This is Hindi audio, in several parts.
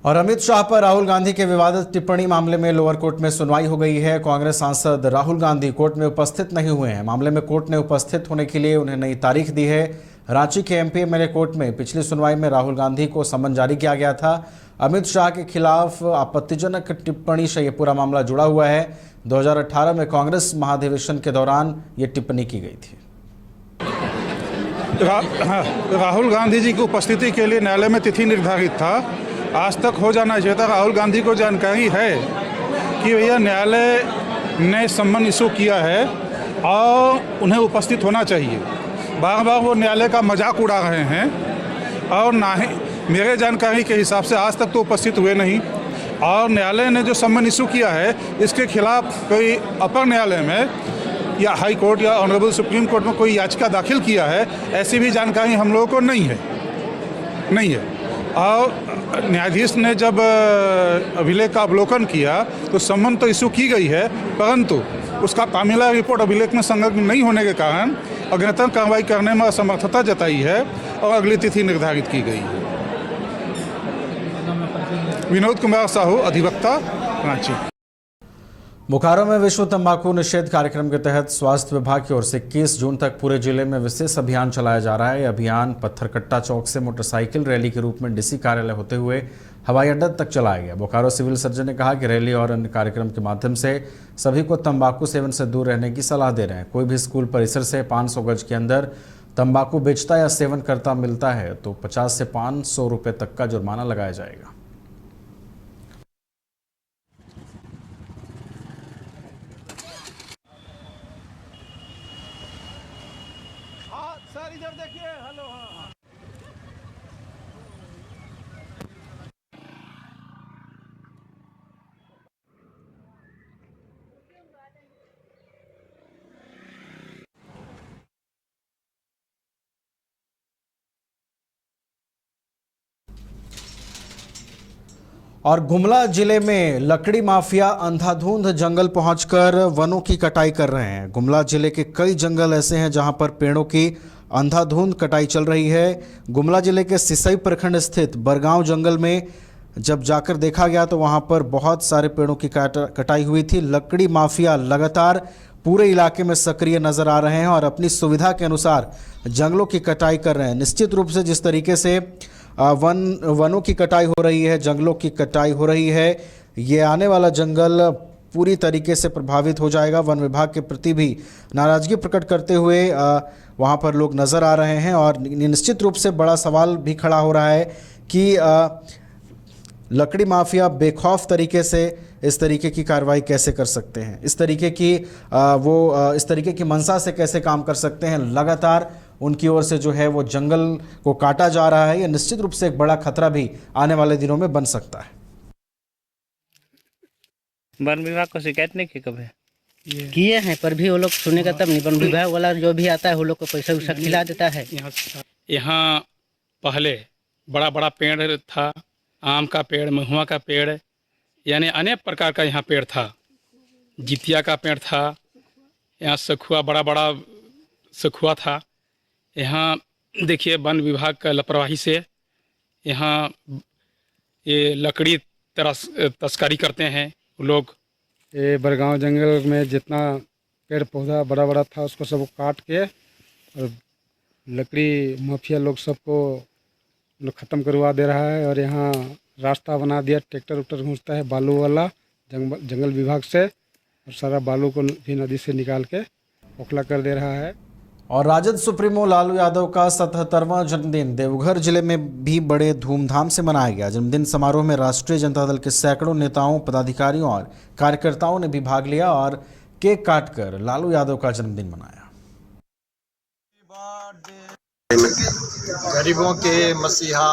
और अमित शाह पर राहुल गांधी के विवादित टिप्पणी मामले में लोअर कोर्ट में सुनवाई हो गई है। कांग्रेस सांसद राहुल गांधी कोर्ट में उपस्थित नहीं हुए हैं। मामले में कोर्ट ने उपस्थित होने के लिए उन्हें नई तारीख दी है। रांची के एमपी एमएलए कोर्ट में पिछली सुनवाई में राहुल गांधी को समन जारी किया गया था। अमित शाह के खिलाफ आपत्तिजनक टिप्पणी से यह पूरा मामला जुड़ा हुआ है। 2018 में कांग्रेस महाधिवेशन के दौरान ये टिप्पणी की गई थी। राहुल गांधी जी की उपस्थिति के लिए न्यायालय में तिथि निर्धारित था। आज तक हो जाना चाहिए था। राहुल गांधी को जानकारी है कि भैया न्यायालय ने सम्मन इशू किया है और उन्हें उपस्थित होना चाहिए। बार बार वो न्यायालय का मजाक उड़ा रहे हैं और ना ही मेरे जानकारी के हिसाब से आज तक तो उपस्थित हुए नहीं। और न्यायालय ने जो सम्मन इशू किया है इसके खिलाफ कोई अपर न्यायालय में या हाई कोर्ट या ऑनरेबल सुप्रीम कोर्ट में कोई याचिका दाखिल किया है, ऐसी भी जानकारी हम लोगों को नहीं है। और न्यायाधीश ने जब अभिलेख का अवलोकन किया तो सम्मन तो इशू की गई है, परंतु उसका कामिला रिपोर्ट अभिलेख में संलग्न नहीं होने के कारण अग्रतर कार्रवाई करने में असमर्थता जताई है और अगली तिथि निर्धारित की गई है। विनोद कुमार साहू, अधिवक्ता, रांची। बोकारो में विश्व तंबाकू निषेध कार्यक्रम के तहत स्वास्थ्य विभाग की ओर से 21 जून तक पूरे जिले में विशेष अभियान चलाया जा रहा है। यह अभियान पत्थरकट्टा चौक से मोटरसाइकिल रैली के रूप में डीसी कार्यालय होते हुए हवाई अड्डा तक चलाया गया। बोकारो सिविल सर्जन ने कहा कि रैली और अन्य कार्यक्रम के माध्यम से सभी को तंबाकू सेवन से दूर रहने की सलाह दे रहे हैं। कोई भी स्कूल परिसर से 500 गज के अंदर तंबाकू बेचता या सेवन करता मिलता है तो 50 से 500 रुपये तक का जुर्माना लगाया जाएगा। सर इधर देखिए। हेलो। हाँ और गुमला जिले में लकड़ी माफिया अंधाधुंध जंगल पहुंचकर वनों की कटाई कर रहे हैं। गुमला जिले के कई जंगल ऐसे हैं जहां पर पेड़ों की अंधाधुंध कटाई चल रही है। गुमला जिले के सिसई प्रखंड स्थित बरगांव जंगल में जब जाकर देखा गया तो वहां पर बहुत सारे पेड़ों की कटाई हुई थी। लकड़ी माफिया लगातार पूरे इलाके में सक्रिय नजर आ रहे हैं और अपनी सुविधा के अनुसार जंगलों की कटाई कर रहे हैं। निश्चित रूप से जिस तरीके से वनों की कटाई हो रही है, जंगलों की कटाई हो रही है, ये आने वाला जंगल पूरी तरीके से प्रभावित हो जाएगा। वन विभाग के प्रति भी नाराजगी प्रकट करते हुए वहाँ पर लोग नज़र आ रहे हैं और निश्चित रूप से बड़ा सवाल भी खड़ा हो रहा है कि लकड़ी माफिया बेखौफ तरीके से इस तरीके की कार्रवाई कैसे कर सकते हैं, इस तरीके की इस तरीके की मंशा से कैसे काम कर सकते हैं। लगातार उनकी ओर से जो है वो जंगल को काटा जा रहा है। यह निश्चित रूप से एक बड़ा खतरा भी आने वाले दिनों में बन सकता है। वन विभाग को शिकायत नहीं की कभी? किए हैं पर भी वो लोग सुनेगा तब नहीं। वन विभाग वाला जो भी आता है वो लोग को पैसा वैसा खिला देता है। यहाँ पहले बड़ा बड़ा पेड़ था, आम का पेड़, महुआ का पेड़, यानी अनेक प्रकार का यहाँ पेड़ था। जितिया का पेड़ था, यहाँ सखुआ, बड़ा बड़ा सखुआ था। यहाँ देखिए वन विभाग का लापरवाही से यहाँ ये लकड़ी तस्करी करते हैं लोग। ये बरगांव जंगल में जितना पेड़ पौधा बड़ा बड़ा था उसको सब काट के और लकड़ी माफिया लोग सबको ख़त्म करवा दे रहा है। और यहाँ रास्ता बना दिया, ट्रैक्टर उक्टर घूमता है बालू वाला जंगल विभाग से, और सारा बालू को भी नदी से निकाल के खोखला कर दे रहा है। और राजद सुप्रीमो लालू यादव का 77वां जन्मदिन देवघर जिले में भी बड़े धूमधाम से मनाया गया। जन्मदिन समारोह में राष्ट्रीय जनता दल के सैकड़ों नेताओं, पदाधिकारियों और कार्यकर्ताओं ने भी भाग लिया और केक काटकर लालू यादव का जन्मदिन मनाया। गरीबों के मसीहा,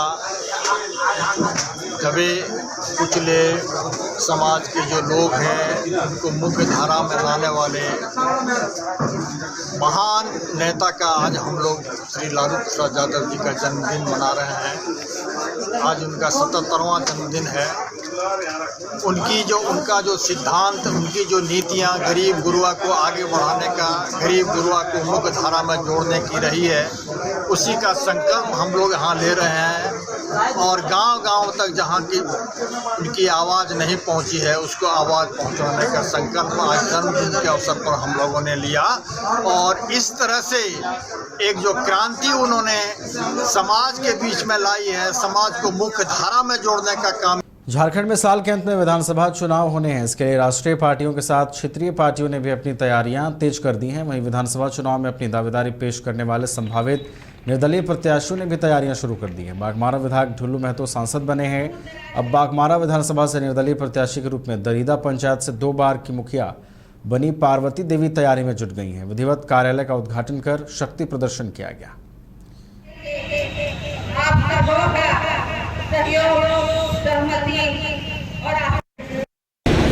दबे कुचले समाज के जो लोग हैं उनको मुख्य धारा में लाने वाले महान नेता का आज हम लोग श्री लालू प्रसाद यादव जी का जन्मदिन मना रहे हैं। आज उनका 77वां जन्मदिन है। उनका जो सिद्धांत, उनकी जो नीतियां गरीब गुरुआ को आगे बढ़ाने का, गरीब गुरुआ को मुख्य धारा में जोड़ने की रही है, उसी का संकल्प हम लोग यहाँ ले रहे हैं। और गांव-गांव तक जहां की उनकी आवाज़ नहीं पहुंची है उसको आवाज़ पहुंचाने का संकल्प आज जन्मदिन के अवसर पर हम लोगों ने लिया। और इस तरह से एक जो क्रांति उन्होंने समाज के बीच में लाई है, समाज को मुख्य धारा में जोड़ने का काम। झारखंड में साल के अंत में विधानसभा चुनाव होने हैं। इसके लिए राष्ट्रीय पार्टियों के साथ क्षेत्रीय पार्टियों ने भी अपनी तैयारियां तेज कर दी हैं। वहीं विधानसभा चुनाव में अपनी दावेदारी पेश करने वाले संभावित निर्दलीय प्रत्याशियों ने भी तैयारियां शुरू कर दी हैं। बाघमारा विधायक ढुल्लू महतो सांसद बने हैं। अब बाघमारा विधानसभा से निर्दलीय प्रत्याशी के रूप में दरीदा पंचायत से 2 बार की मुखिया बनी पार्वती देवी तैयारी में जुट गई हैं। विधिवत कार्यालय का उद्घाटन कर शक्ति प्रदर्शन किया गया।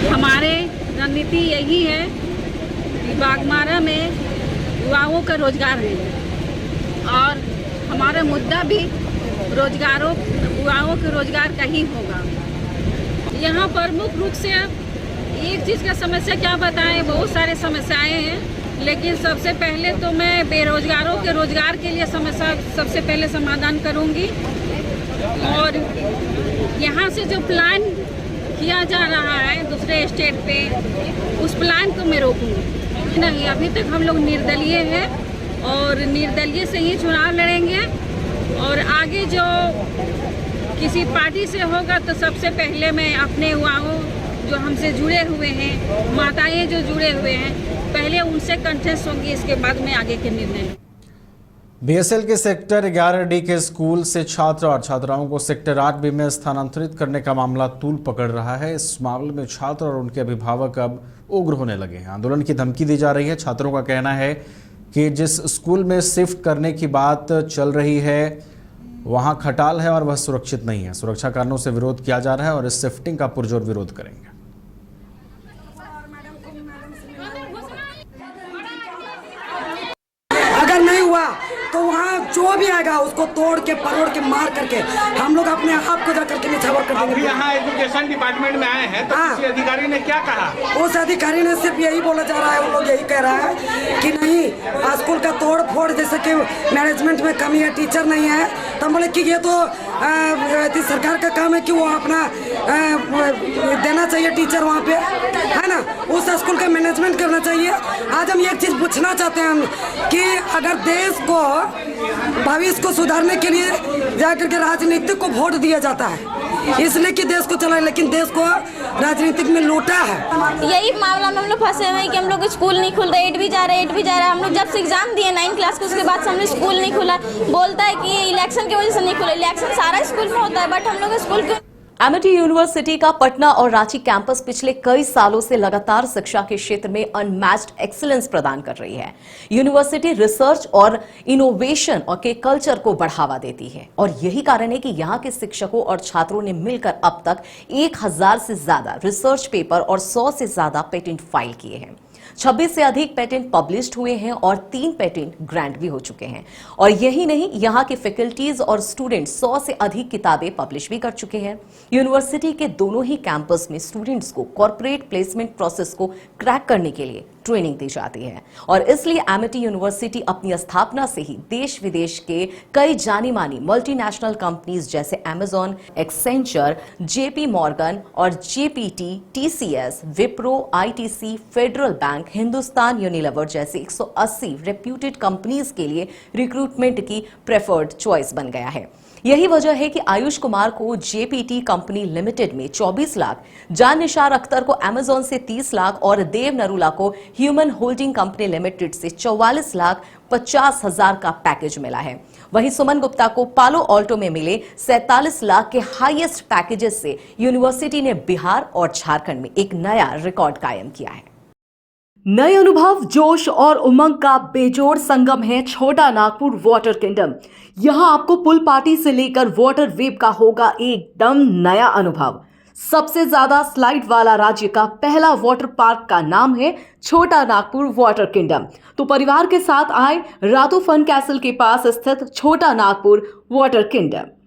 हमारे रणनीति यही है कि बाघमारा में युवाओं का रोजगार है और हमारा मुद्दा भी युवाओं के रोजगार का ही होगा। यहाँ प्रमुख रूप से एक चीज़ का समस्या क्या बताएं, बहुत सारे समस्याएं हैं, लेकिन सबसे पहले तो मैं बेरोजगारों के रोजगार के लिए समस्या सबसे पहले समाधान करूंगी। और यहाँ से जो प्लान किया जा रहा है दूसरे स्टेट पे, उस प्लान को मैं रोकूंगी नहीं। अभी तक हम लोग निर्दलीय हैं और निर्दलीय से ही चुनाव लड़ेंगे। और आगे जो किसी पार्टी से होगा तो सबसे पहले मैं अपने युवाओं जो हमसे जुड़े हुए हैं, माताएं जो जुड़े हुए हैं, पहले उनसे कंटेस्ट होंगी, इसके बाद में आगे के निर्णय। बीएसएल के सेक्टर 11D के स्कूल से छात्र और छात्राओं को सेक्टर 8B में स्थानांतरित करने का मामला तूल पकड़ रहा है। इस मामले में छात्र और उनके अभिभावक अब उग्र होने लगे हैं। आंदोलन की धमकी दी जा रही है। छात्रों का कहना है कि जिस स्कूल में शिफ्ट करने की बात चल रही है वहां खटाल है और वह सुरक्षित नहीं है। सुरक्षा कारणों से विरोध किया जा रहा है और इस शिफ्टिंग का पुरजोर विरोध करेंगे। अगर नहीं हुआ तो वहाँ जो भी आएगा उसको तोड़ के परोड़ के मार करके हम लोग अपने आप को जाकर के निछावर कर देंगे। अभी यहाँ एजुकेशन डिपार्टमेंट में आए हैं तो किसी अधिकारी ने क्या कहा? उस अधिकारी ने सिर्फ यही बोला जा रहा है, उन लोग यही कह रहा है कि नहीं स्कूल का तोड़ फोड़, जैसे कि मैनेजमेंट में कमी है, टीचर नहीं है। तो हम बोले कि ये तो सरकार का काम है कि वो अपना देना चाहिए टीचर वहाँ पे, है ना, उस स्कूल का मैनेजमेंट करना चाहिए। आज हम एक चीज़ पूछना चाहते हैं कि अगर देश को भविष्य को सुधारने के लिए जाकर के राजनीतिक को वोट दिया जाता है इसलिए कि देश को चलाए, लेकिन देश को राजनीतिक में लूटा है। यही मामला में हम लोग फंसे हुए हैं कि हम लोग स्कूल नहीं खुल रहा, 8 भी जा रहा है। हम लोग जब से एग्जाम दिए 9 क्लास के, उसके बाद से हम लोग स्कूल नहीं खुला। बोलता है कि इलेक्शन की वजह से नहीं खुला। इलेक्शन सारा स्कूल में होता है, बट हम लोग स्कूल एमिटी यूनिवर्सिटी का पटना और रांची कैंपस पिछले कई सालों से लगातार शिक्षा के क्षेत्र में अनमैच्ड एक्सीलेंस प्रदान कर रही है। यूनिवर्सिटी रिसर्च और इनोवेशन और के कल्चर को बढ़ावा देती है और यही कारण है कि यहाँ के शिक्षकों और छात्रों ने मिलकर अब तक 1000 से ज्यादा रिसर्च पेपर और 100 से ज्यादा पेटेंट फाइल किए हैं। 26 से अधिक पेटेंट पब्लिश्ड हुए हैं और 3 पेटेंट ग्रांट भी हो चुके हैं। और यही नहीं, यहाँ के फैकल्टीज और स्टूडेंट 100 से अधिक किताबें पब्लिश भी कर चुके हैं। यूनिवर्सिटी के दोनों ही कैंपस में स्टूडेंट्स को कॉर्पोरेट प्लेसमेंट प्रोसेस को क्रैक करने के लिए ट्रेनिंग दी जाती है और इसलिए एमिटी यूनिवर्सिटी अपनी स्थापना से ही देश विदेश के कई जानी मानी मल्टीनेशनल कंपनीज जैसे अमेजॉन, एक्सेंचर, जेपी मॉर्गन और GPT, TCS, Wipro, ITC, federal bank, Hindustan Unilever जैसे 180 रेप्यूटेड कंपनीज के लिए रिक्रूटमेंट की प्रेफर्ड चॉइस बन गया है। यही वजह है कि आयुष कुमार को जेपीटी कंपनी लिमिटेड में 24 लाख, जान निशार अख्तर को अमेजॉन से 30 लाख और देव नरूला को ह्यूमन होल्डिंग कंपनी लिमिटेड से 44 लाख 50 हजार का पैकेज मिला है। वहीं सुमन गुप्ता को पालो ऑल्टो में मिले 47 लाख के हाईएस्ट पैकेजेस से यूनिवर्सिटी ने बिहार और झारखंड में एक नया रिकॉर्ड कायम किया है। नए अनुभव, जोश और उमंग का बेजोड़ संगम है छोटा नागपुर वाटर किंगडम। यहां आपको पुल पार्टी से लेकर वाटर वेव का होगा एकदम नया अनुभव। सबसे ज्यादा स्लाइड वाला राज्य का पहला वाटर पार्क का नाम है छोटा नागपुर वाटर किंगडम। तो परिवार के साथ आए रातू फन कैसल के पास स्थित छोटा नागपुर वाटर किंगडम।